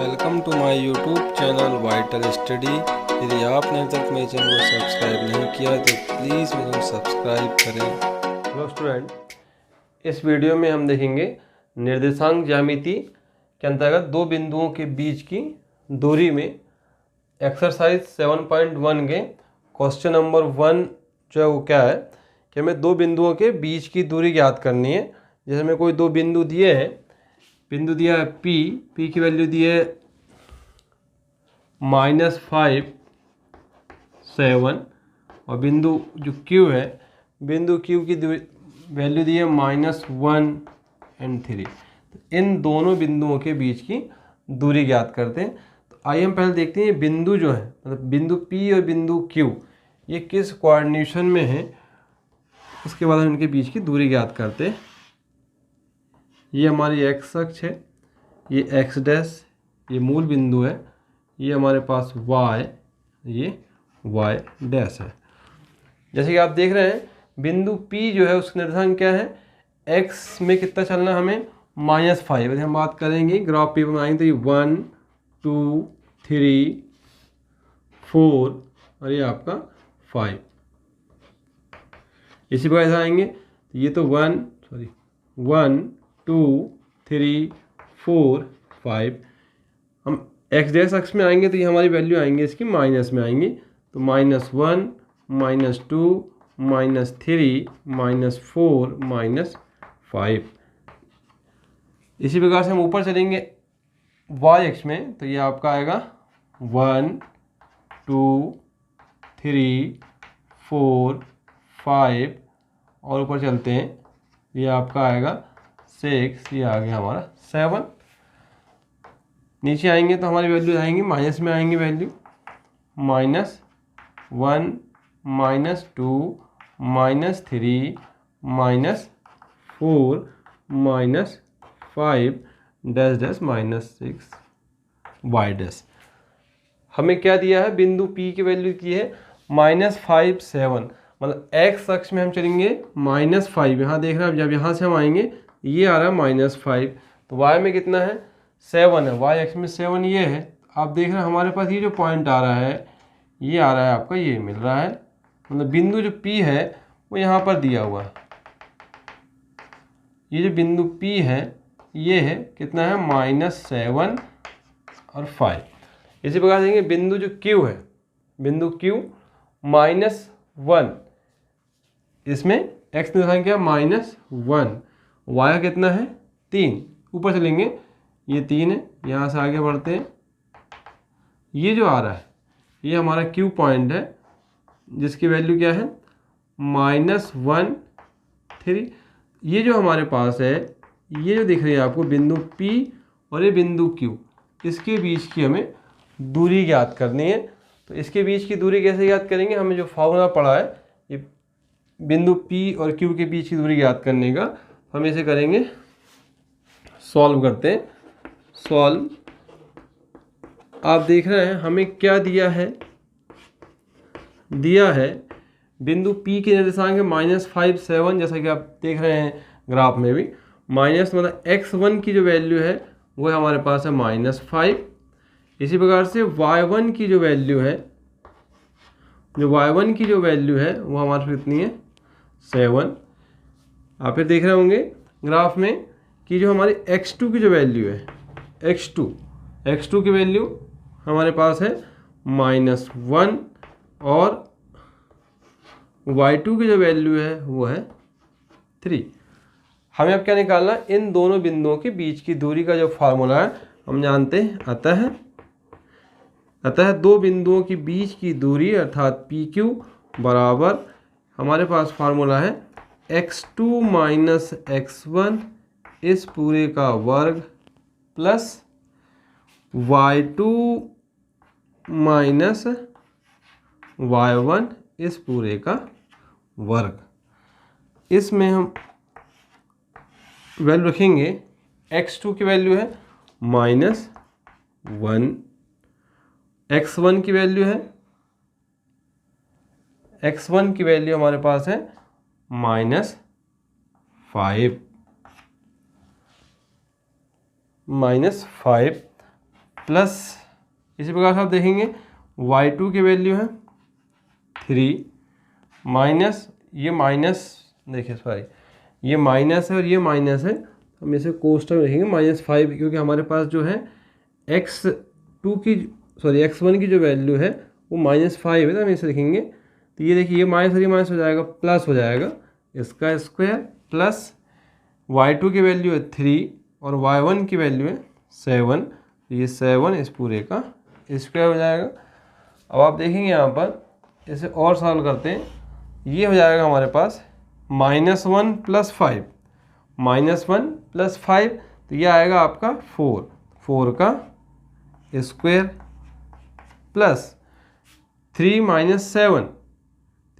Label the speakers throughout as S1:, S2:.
S1: Welcome to my YouTube channel vital study. यदि आपने अब तक मेरे चैनल को सब्सक्राइब नहीं किया तो प्लीज़ मेरे को सब्सक्राइब करें।
S2: हेलो स्टूडेंट, इस वीडियो में हम देखेंगे निर्देशांक ज्यामिति के अंतर्गत दो बिंदुओं के बीच की दूरी में एक्सरसाइज 7.1 के क्वेश्चन नंबर 1 जो है वो क्या है कि हमें दो बिंदुओं के बीच की दूरी ज्ञात करनी है। जैसे हमें कोई दो बिंदु दिए हैं, बिंदु दिया है P की वैल्यू दी है -5, 7 और बिंदु जो Q है, बिंदु Q की वैल्यू दी है -1 और 3। तो इन दोनों बिंदुओं के बीच की दूरी ज्ञात करते हैं। तो आइए हम पहले देखते हैं ये बिंदु जो है, मतलब बिंदु P और बिंदु Q ये किस कोऑर्डिनेशन में है, उसके बाद हम इनके बीच की दूरी ज्ञात करते हैं। ये हमारी एक्स अक्ष है, ये एक्स डैश, ये मूल बिंदु है, ये हमारे पास y, ये y डैश है। जैसे कि आप देख रहे हैं बिंदु P जो है उसका निर्देशांक क्या है, x में कितना चलना है हमें -5। यदि हम बात करेंगे ग्राफ पे बनाएंगे तो ये 1 2 3 4 और ये आपका 5। इसी प्रकार से आएंगे तो ये तो 1 2 3 4 5। हम एक्स डैश अक्ष में आएंगे तो ये हमारी वैल्यू आएंगे इसकी माइनस में आएंगी, तो -1 -2 -3 -4 -5। इसी प्रकार से हम ऊपर चलेंगे वाई अक्ष में तो ये आपका आएगा 1 2 3 4 5 और ऊपर चलते हैं ये आपका आएगा 6, ये आ गया हमारा 7। नीचे आएंगे तो हमारी वैल्यू आएंगी माइनस में आएंगी value -1 -2 -3 -4 -5 dash dash -6 y dash. हमें क्या दिया है, बिंदु P की वैल्यू की है -5 7, मतलब x अक्ष में हम चलेंगे -5। यहाँ देख रहे हैं जब यहाँ से हम आएंगे ये आ रहा है -5, तो y में कितना है 7 है, y अक्ष में 7 ये है। आप देख रहे हैं हमारे पास ये जो पॉइंट आ रहा है ये आ रहा है आपका, ये मिल रहा है, मतलब बिंदु जो P है वो यहाँ पर दिया हुआ है। ये जो बिंदु P है ये है कितना है -7 और 5। इसी प्रकार देखेंगे बिंदु जो Q है, बिंदु Q -1, इसमें x निर्देशांक क्या -1, y का कितना है 3। ऊपर चलेंगे ये 3 है, यहाँ से आगे बढ़ते हैं, ये जो आ रहा है ये हमारा Q पॉइंट है जिसकी वैल्यू क्या है -1 3। ये जो हमारे पास है ये जो दिख रही है आपको बिंदु P और ये बिंदु Q, इसके बीच की हमें दूरी ज्ञात करनी है। तो इसके बीच की दूरी कैसे ज्ञात करेंगे, हमें जो फॉर्मूला पड़ा है ये बिंदु P और Q के बीच की दूरी ज्ञात करने का, हम इसे करेंगे सॉल्व करते हैं। सॉल्व, आप देख रहे हैं हमें क्या दिया है, दिया है बिंदु P के निर्देशांक है -5 7, जैसा कि आप देख रहे हैं ग्राफ में भी माइनस, मतलब x1 की जो वैल्यू है वो हमारे पास है -5। इसी प्रकार से y1 की जो वैल्यू है, जो y1 की जो वैल्यू है वो हमारे पास कितनी है 7। आप फिर देख रहे होंगे ग्राफ में कि जो हमारी x2 की जो वैल्यू है, x2 की वैल्यू हमारे पास है -1 और y2 की जो वैल्यू है वो है 3। हमें अब क्या निकालना, इन दोनों बिंदुओं के बीच की दूरी का जो फार्मूला है हम जानते हैं। अतः दो बिंदुओं के बीच की दूरी अर्थात PQ बराबर, हमारे पास फार्मूला है x2 - x1 इस पूरे का वर्ग प्लस y2 - y1 इस पूरे का वर्ग। इसमें हम वैल्यू रखेंगे, x2 की वैल्यू है -1, x1 की वैल्यू है, x1 की वैल्यू हमारे पास है -5 -5। प्लस इसी प्रकार से आप देखेंगे y2 की वैल्यू है 3 माइनस ये माइनस, देखिए सॉरी ये माइनस है और ये माइनस है, हम इसे कोष्टक में लिखेंगे -5 क्योंकि हमारे पास जो है x1 की जो वैल्यू है वो -5 है, तो हम इसे लिखेंगे। तो ये देखिए ये माइनस और ये माइनस हो जाएगा, प्लस हो जाएगा इसका स्क्वायर, प्लस y2 की वैल्यू है 3 और y1 की वैल्यू है 7, तो ये 7 इस पूरे का स्क्वायर हो जाएगा। अब आप देखेंगे यहाँ पर इसे और सॉल्व करते हैं, ये हो जाएगा हमारे पास -1 + 5, -1 + 5, तो ये आएगा आपका 4 का स्क्वायर प्लस 3 - 7,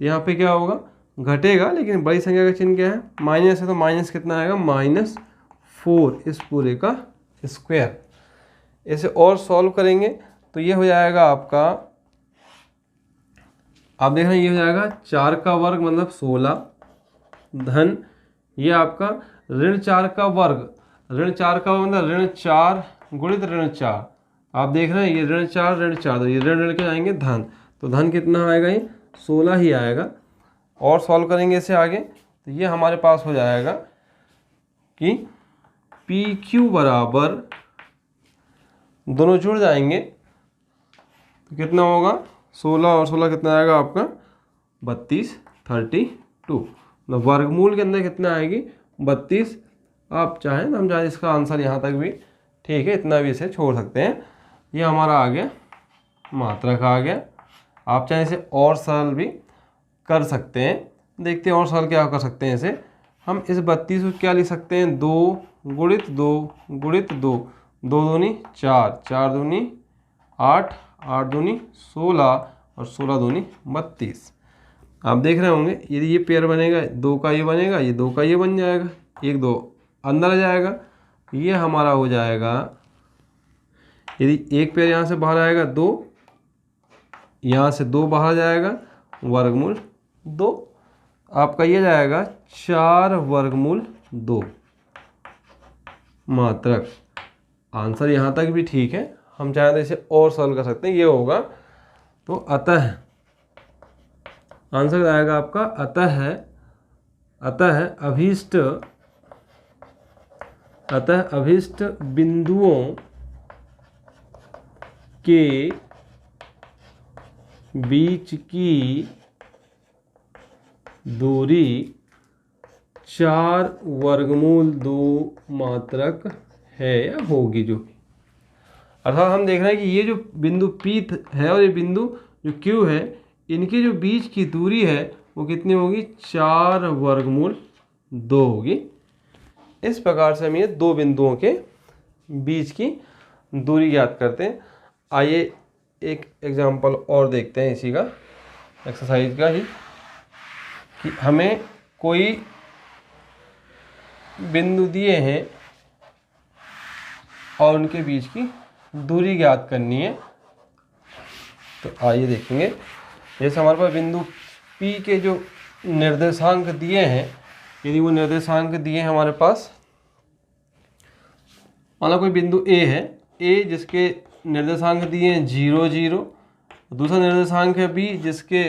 S2: तो यहाँ पे क्या होगा, घटेगा, लेकिन बड़ी संख्या का चिन्ह क्या है, माइनस है, तो माइनस कितना आएगा, -4 इस पूरे का स्क्वायर। इसे और सॉल्व करेंगे तो ये हो जाएगा आपका, आप देख रहे हैं ये हो जाएगा 4 का वर्ग मतलब 16 धन ये आपका ऋण 4 का वर्ग, ऋण 4 का वर्ग मतलब ऋण 4 गुणित ऋण 4, आप देख रहे हैं ये ऋण 4 तो ये ऋण के जाएंगे धन, तो धन कितना आएगा, ये 16 ही आएगा। और सॉल्व करेंगे इसे आगे तो ये हमारे पास हो जाएगा कि PQ बराबर, दोनों जुड़ जाएंगे तो कितना होगा, 16 और 16 कितना आएगा आपका 32, 32, मतलब वर्गमूल के अंदर कितना आएगी 32। आप चाहें तो हम चाहें इसका आंसर यहाँ तक भी ठीक है, इतना भी इसे छोड़ सकते हैं। ये हमारा आ गया मात्रक आ गया। आप चाहें इसे और सरल भी कर सकते हैं, देखते हैं और सरल क्या कर सकते हैं इसे। हम इस 32 को क्या लिख सकते हैं, 2 गुणित 2 गुणित 2, 2 दूनी 4, 4 दूनी 8, 8 दूनी 16 और 16 दूनी 32। आप देख रहे होंगे यदि ये पेयर बनेगा, 2 का ये बनेगा, ये 2 का ये बन जाएगा, 1 2 अंदर आ जाएगा, ये हमारा हो जाएगा, यदि एक पेयर यहाँ से बाहर आएगा 2, यहाँ से 2 बाहर जाएगा, वर्गमूल 2, आपका ये जाएगा 4 वर्गमूल 2 मात्रक। आंसर यहाँ तक भी ठीक है, हम चाहें तो इसे और सॉल्व कर सकते हैं, ये होगा तो अतः आंसर आएगा आपका अतः अभीष्ट बिंदुओं के बीच की दूरी 4 वर्गमूल 2 मात्रक है या होगी, जो अर्थात हम देख रहे हैं कि ये जो बिंदु P है और ये बिंदु जो Q है, इनके जो बीच की दूरी है वो कितनी होगी, 4 वर्गमूल 2 होगी। इस प्रकार से हम ये दो बिंदुओं के बीच की दूरी ज्ञात करते हैं। आइए एक एग्जांपल और देखते हैं इसी का, एक्सरसाइज का ही, कि हमें कोई बिंदु दिए हैं और उनके बीच की दूरी ज्ञात करनी है। तो आइए देखेंगे, जैसे हमारे पास बिंदु P के जो निर्देशांक दिए हैं, यदि वो निर्देशांक दिए हैं हमारे पास, मतलब कोई बिंदु A है, A जिसके निर्देशांक दिए हैं 0 0, दूसरा निर्देशांक है B जिसके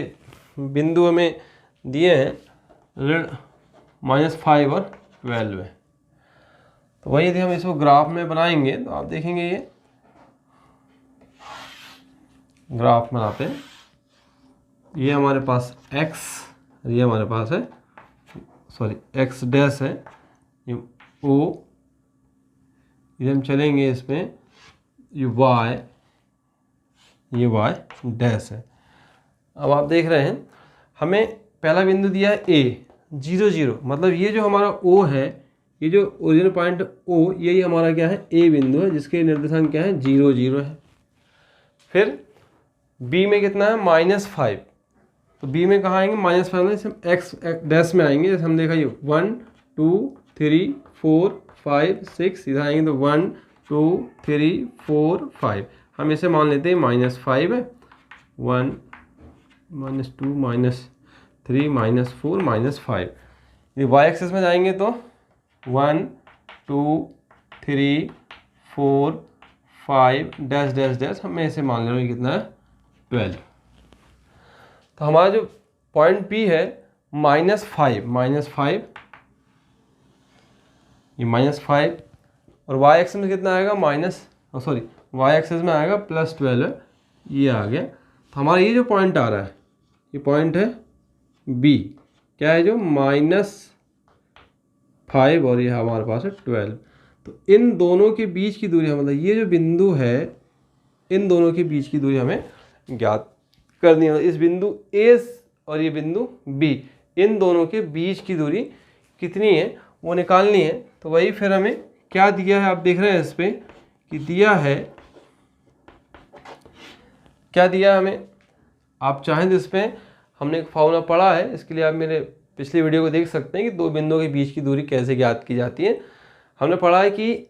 S2: बिंदु हमें दिए हैं ऋण -5 और 12 है। तो वही यदि हम इसको ग्राफ में बनाएंगे तो आप देखेंगे, ये ग्राफ बनाते हैं, ये हमारे पास x, ये हमारे पास है x डैश है, ये O, ये हम चलेंगे इसमें, ये y डैश है। अब आप देख रहे हैं हमें पहला बिंदु दिया है A 0 0, मतलब ये जो हमारा O है, ये जो ओरिजिनल पॉइंट O, यही हमारा क्या है, A बिंदु है जिसके निर्देशांक क्या है, 0 0 है। फिर B में कितना है, -5, तो B में कहाँ आएंगे, -5 में हम x डैश में आएंगे, जैसे हम देखा ये 1 2 3 4 5 6, इधर आएंगे तो 1 2 3 4 5, हम इसे मान लेते हैं -5 है, 1 -2 -3 -4 -5। ये y एक्सिस में जाएंगे तो 1 2 3 4 5 डैश डैश डैश, मैं इसे मान ले रहा हूँ कितना है 12। तो हमारा जो पॉइंट P है -5 ये -5 और y एक्सिस में कितना आएगा y एक्सिस में आएगा +12 ये आ गया। तो हमारा ये जो पॉइंट आ रहा है ये पॉइंट है B, क्या है जो -5 और ये हमारे पास है 12। तो इन दोनों के बीच की दूरी मतलब ये जो बिंदु है इन दोनों के बीच की दूरी हमें ज्ञात करनी है। इस बिंदु A और ये बिंदु B इन दोनों के बीच की दूरी कितनी है वो निकालनी है। तो वही फिर हमें क्या दिया है आप देख रहे हैं इस पे कि दिया है, क्या दिया हमें, आप चाहें तो इस पे हमने एक फॉर्मूला पढ़ा है, इसके लिए आप मेरे पिछली वीडियो को देख सकते हैं कि दो बिंदुओं के बीच की दूरी कैसे ज्ञात की जाती है। हमने पढ़ा है कि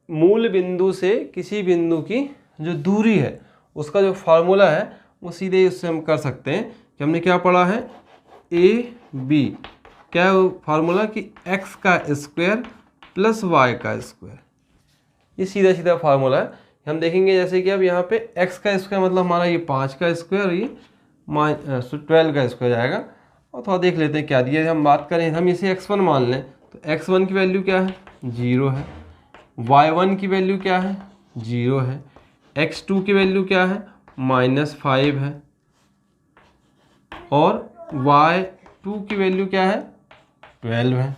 S2: मूल बिंदु से किसी बिंदु की जो दूरी है उसका जो फार्मूला है वो सीधे उससे हम कर सकते हैं कि हमने क्या पढ़ा है AB, क्या है वो फार्मूला कि x का स्क्वायर प्लस y का स्क्वायर, ये सीधा सीधा फार्मूला है। हम देखेंगे जैसे कि अब यहाँ पे x का स्क्वायर मतलब हमारा ये 5 का स्क्वायर और ये 12 का स्क्वायर आएगा। और थोड़ा देख लेते हैं क्या दिया है। हम बात करें हम इसे x1 मान लें तो x1 की वैल्यू क्या है 0 है, y1 की वैल्यू क्या है 0 है, x2 की वैल्यू क्या है -5 है और y2 की वैल्यू क्या है 12 है।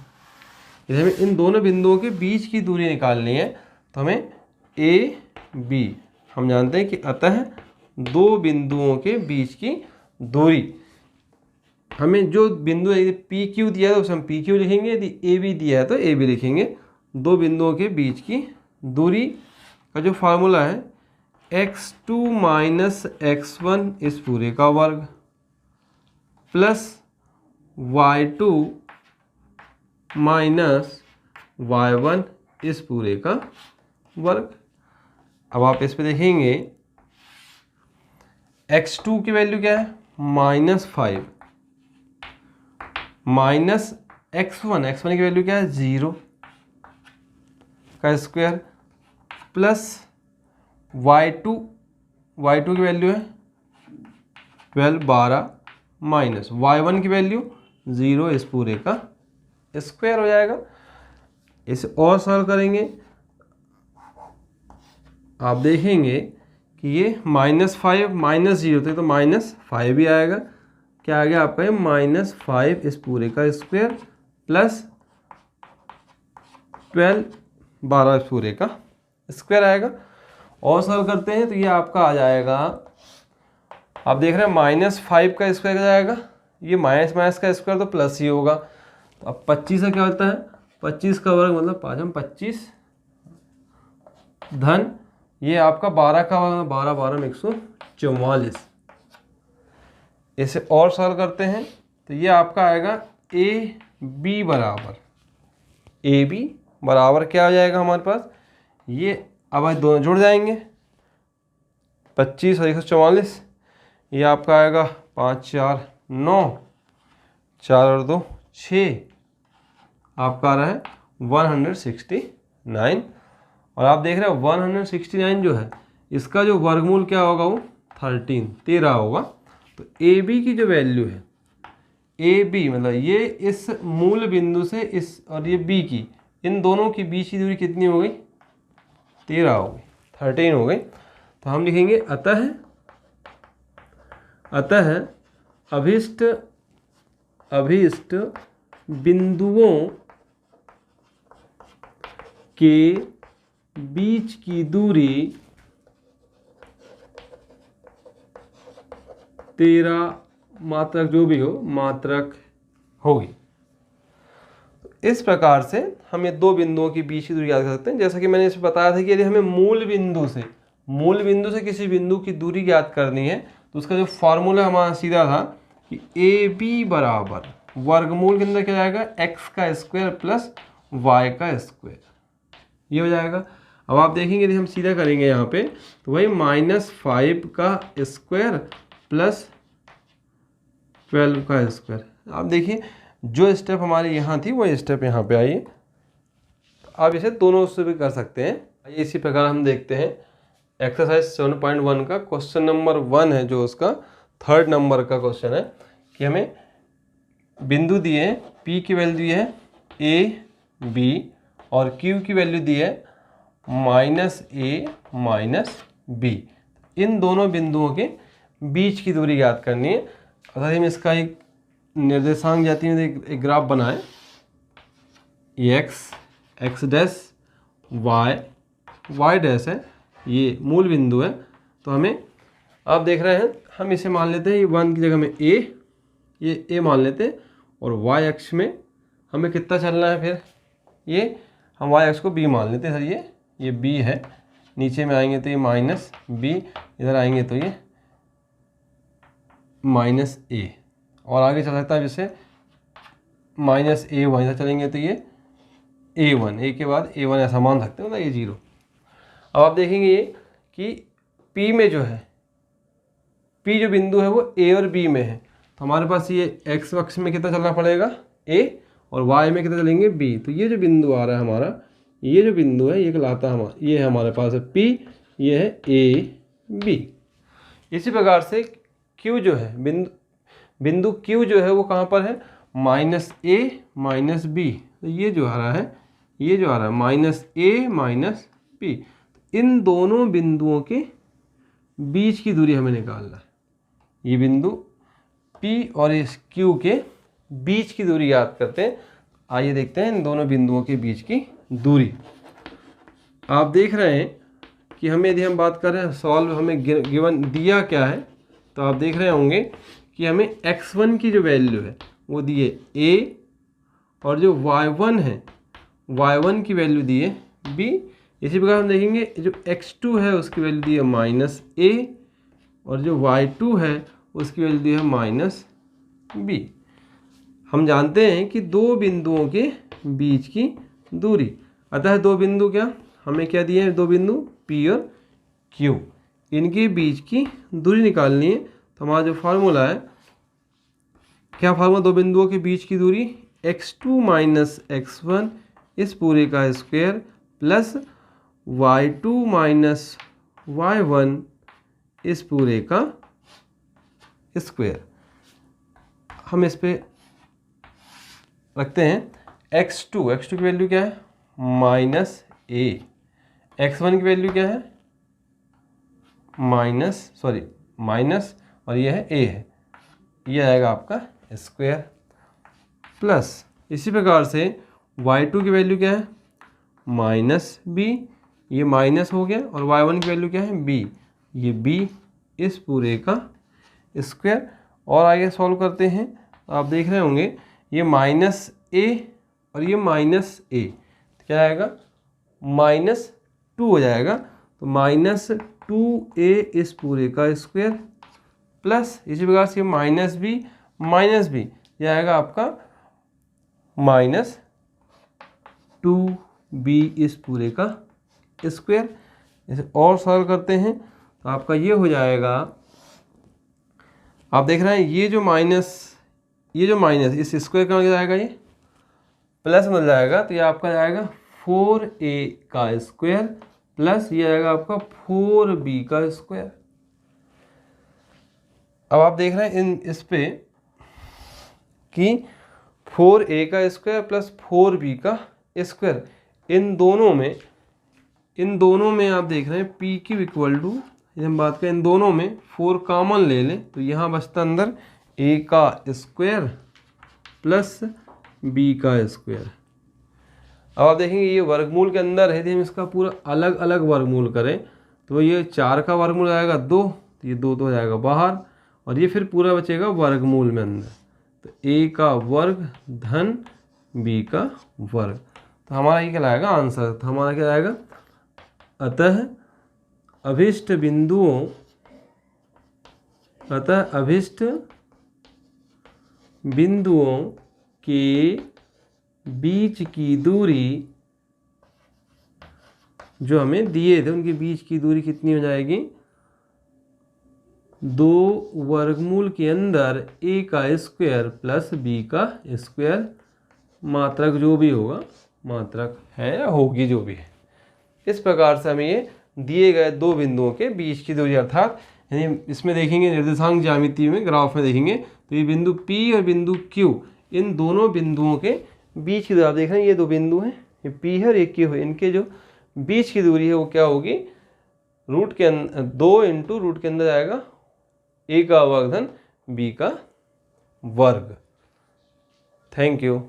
S2: इसे हमें इन दोनों बिंदुओं के बीच की दूरी निकालनी है। तो हमें AB हम जानते हैं कि अतः दो बिंदुओं के बीच की दूरी, हमें जो बिंदु PQ दिया है तो उसे हम PQ लिखेंगे, यदि AB दिया है तो AB लिखेंगे। दो बिंदुओं के बीच की दूरी का जो फार्मूला है x2 - x1 इस पूरे का वर्ग प्लस y2 - y1 इस पूरे का वर्ग। अब आप इस पे देखेंगे x2 की वैल्यू क्या है -5 माइनस x1 की वैल्यू क्या है 0 का स्क्वायर प्लस y2 की वैल्यू है 12 माइनस y1 की वैल्यू 0 इस पूरे का स्क्वायर हो जाएगा। इसे और सॉल्व करेंगे आप देखेंगे कि ये -5 -0 थे तो -5 भी आएगा। क्या आ गया आपका ये -5 इस पूरे का स्क्वायर प्लस 12 इस पूरे का स्क्वायर आएगा। और सॉल्व करते हैं तो ये आपका आ जाएगा, आप देख रहे हैं -5 का स्क्वायर आ जाएगा, ये माइनस का स्क्वायर तो प्लस ही होगा। तो अब 25 का क्या होता है 25 का वर्ग मतलब 25 धन ये आपका 12 का वर्ग 12 12 में 144। इसे और सॉल्व करते हैं तो ये आपका आएगा AB बराबर क्या हो जाएगा हमारे पास, ये अब दोनों जुड़ जाएंगे 25 और 144, ये आपका आएगा 5 4 9 4 और 2 6, आपका आ रहा है 169। और आप देख रहे हो 169 जो है इसका जो वर्गमूल क्या होगा वो 13 होगा। तो AB की जो वैल्यू है AB मतलब ये इस मूल बिंदु से इस और ये B की इन दोनों के बीच की दूरी कितनी हो गई 13 हो गई 13 हो गई। तो हम लिखेंगे अतः अभीष्ट बिंदुओं के बीच की दूरी 13 मात्रक जो भी हो मात्रक होगी। इस प्रकार से हम ये दो बिंदुओं के बीच की दूरी याद कर सकते हैं। जैसा कि मैंने इसमें बताया था कि यदि हमें मूल बिंदु से किसी बिंदु की दूरी ज्ञात करनी है तो उसका जो फॉर्मूला हमारा सीधा था कि AB बराबर वर्गमूल के अंदर क्या जाएगा x का स्क्वायर प्लस y का स्क्वायर, ये हो जाएगा। अब आप देखेंगे यदि हम सीधा करेंगे यहाँ पे तो वही -5 का स्क्वायर प्लस 12 का स्क्वायर। आप देखिए जो स्टेप हमारे यहाँ थी वो स्टेप यहाँ पे आई। आप इसे दोनों से भी कर सकते हैं। इसी प्रकार हम देखते हैं एक्सरसाइज 7.1 का क्वेश्चन नंबर 1 है, जो उसका 3rd नंबर का क्वेश्चन है कि हमें बिंदु दिए हैं, P की वैल्यू दी है A B और Q की वैल्यू दी है -A -B। इन दोनों बिंदुओं के बीच की दूरी ज्ञात करनी है। अगर हम इसका एक निर्देशांक जाती है एक ग्राफ बनाए, x डैश y डैश है, ये मूल बिंदु है। तो हमें आप देख रहे हैं, हम इसे मान लेते हैं ये 1 की जगह में ये a मान लेते हैं और y अक्ष में हमें कितना चलना है, फिर ये हम y अक्ष को b मान लेते हैं। सर ये b है, नीचे में आएंगे तो ये -b, इधर आएंगे तो ये -a, और आगे चल सकता है जैसे -a1, इधर चलेंगे तो ये a1, a के बाद a1 ऐसा मान सकते हैं, मतलब ये 0। अब आप देखेंगे ये कि P में जो है, P जो बिंदु है वो A और B में है, तो हमारे पास ये x अक्ष में कितना चलना पड़ेगा A, और y में कितना चलेंगे B। तो ये जो बिंदु आ रहा है हमारा, ये जो बिंदु है ये कहलाता है ये है हमारे पास है P, ये है A B। इसी प्रकार से Q जो है बिंदु Q जो है वो कहाँ पर है, -A -B। तो ये जो आ रहा है -A -B। इन दोनों बिंदुओं के बीच की दूरी हमें निकालना है। ये बिंदु P और इस Q के बीच की दूरी याद करते हैं। आइए देखते हैं इन दोनों बिंदुओं के बीच की दूरी। आप देख रहे हैं कि हमें, यदि हम बात कर रहे हैं सॉल्व, हमें गिवन दिया क्या है, तो आप देख रहे होंगे कि हमें x1 की जो वैल्यू है वो दी है A, और जो y1 है, y1 की वैल्यू दी है B। इसी प्रकार हम देखेंगे जो x2 है उसकी वैल्यू दी है -A, और जो y2 है उसकी वैल्यू दी है -B। हम जानते हैं कि दो बिंदुओं के बीच की दूरी, अतः दो बिंदु क्या, हमें क्या दिए हैं, दो बिंदु P और Q, इनके बीच की दूरी निकालनी है। तो हमारा जो फार्मूला है, क्या फार्मूला, दो बिंदुओं के बीच की दूरी x2 - x1 इस पूरे का स्क्वायर प्लस y2 - y1 इस पूरे का स्क्वायर। हम इस पे रखते हैं x2 की वैल्यू क्या है -A, x1 की वैल्यू क्या है माइनस, और ये है A है, ये आएगा आपका स्क्वायर, प्लस इसी प्रकार से y2 की वैल्यू क्या है -B, ये माइनस हो गया, और y1 की वैल्यू क्या है B, ये B इस पूरे का स्क्वायर। और आगे सॉल्व करते हैं, तो आप देख रहे होंगे ये -A और ये -A, तो क्या आएगा -2 हो जाएगा। तो -2A इस पूरे का स्क्वायर प्लस इसी प्रकार से -B, यह आएगा आपका -2B इस पूरे का स्क्वायर। इसे और सॉल्व करते हैं तो आपका ये हो जाएगा, आप देख रहे हैं ये जो माइनस इस स्क्वायर का हो जाएगा, ये प्लस बन जाएगा, तो ये आपका जाएगा 4A का स्क्वायर प्लस ये आएगा आपका 4B का स्क्वायर। अब आप देख रहे हैं इस पे कि 4A का स्क्वायर प्लस 4B का स्क्वायर, इन दोनों में आप देख रहे हैं P की इक्वल टू, हम बात करें इन दोनों में 4 कॉमन ले लें तो यहाँ बचता अंदर A का स्क्वायर प्लस B का स्क्वायर। अब आप देखेंगे ये वर्गमूल के अंदर है, यदि हम इसका पूरा अलग अलग वर्गमूल करें तो ये 4 का वर्गमूल आएगा 2, तो ये 2 हो जाएगा बाहर, और ये फिर पूरा बचेगा वर्गमूल में अंदर, तो A का वर्ग धन B का वर्ग। तो हमारा ये क्या लाएगा आंसर, तो हमारा क्या आएगा, अतः अभिष्ट बिंदुओं के बीच की दूरी जो हमें दिए थे, उनके बीच की दूरी कितनी हो जाएगी, 2 वर्गमूल के अंदर A का स्क्वायर प्लस B का स्क्वायर, मात्रक जो भी होगा, मात्रक है या होगी जो भी है। इस प्रकार से हमें ये दिए गए दो बिंदुओं के बीच की दूरी, अर्थात यानी इसमें देखेंगे निर्देशांक ज्यामिति में ग्राफ में देखेंगे तो ये बिंदु P और बिंदु Q, इन दोनों बिंदुओं के बीच की दूरी, आप देख रहे हैं ये दो बिंदु हैं, ये P है और ये Q है, इनके जो बीच की दूरी है वो क्या होगी, रूट के 2 इंटू रूट के अंदर आएगा A का वर्ग धन B का वर्ग। Thank you.